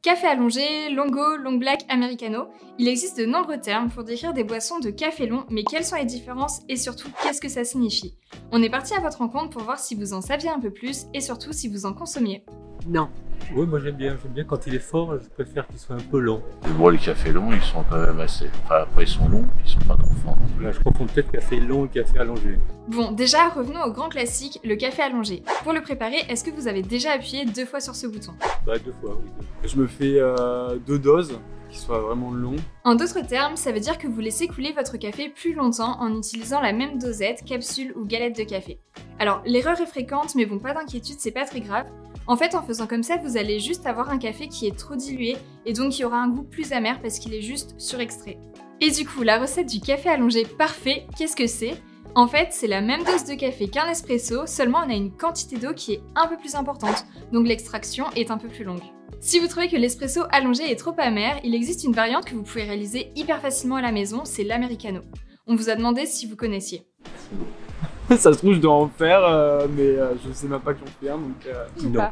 Café allongé, longo, long black, americano, il existe de nombreux termes pour décrire des boissons de café long, mais quelles sont les différences et surtout qu'est-ce que ça signifie? On est parti à votre rencontre pour voir si vous en saviez un peu plus et surtout si vous en consommiez. Non. Oui, moi j'aime bien quand il est fort, je préfère qu'il soit un peu lent. Bon, les cafés longs, ils sont quand même assez... Enfin, après ils sont longs, ils sont pas trop forts. Là, je confonds peut-être café long et café allongé. Bon, déjà, revenons au grand classique, le café allongé. Pour le préparer, est-ce que vous avez déjà appuyé 2 fois sur ce bouton? Bah 2 fois, oui. Je me fais 2 doses qui soient vraiment longs. En d'autres termes, ça veut dire que vous laissez couler votre café plus longtemps en utilisant la même dosette, capsule ou galette de café. Alors, l'erreur est fréquente, mais bon, pas d'inquiétude, c'est pas très grave. En fait, en faisant comme ça, vous allez juste avoir un café qui est trop dilué et donc qui aura un goût plus amer parce qu'il est juste surextrait. Et du coup, la recette du café allongé parfait, qu'est-ce que c'est? En fait, c'est la même dose de café qu'un espresso, seulement on a une quantité d'eau qui est un peu plus importante, donc l'extraction est un peu plus longue. Si vous trouvez que l'espresso allongé est trop amer, il existe une variante que vous pouvez réaliser hyper facilement à la maison, c'est l'americano. On vous a demandé si vous connaissiez. Ça se trouve, je dois en faire, mais je sais même pas qu'en faire, donc Non.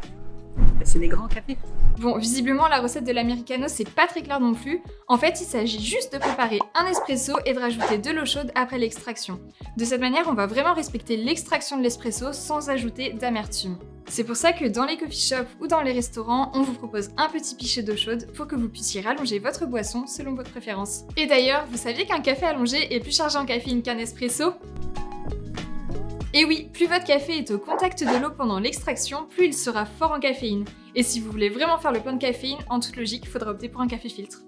C'est des grands cafés. Bon, visiblement, la recette de l'americano, c'est pas très clair non plus. En fait, il s'agit juste de préparer un espresso et de rajouter de l'eau chaude après l'extraction. De cette manière, on va vraiment respecter l'extraction de l'espresso sans ajouter d'amertume. C'est pour ça que dans les coffee shops ou dans les restaurants, on vous propose un petit pichet d'eau chaude pour que vous puissiez rallonger votre boisson selon votre préférence. Et d'ailleurs, vous saviez qu'un café allongé est plus chargé en caféine qu'un espresso ? Et oui, plus votre café est au contact de l'eau pendant l'extraction, plus il sera fort en caféine. Et si vous voulez vraiment faire le plein de caféine, en toute logique, il faudra opter pour un café filtre.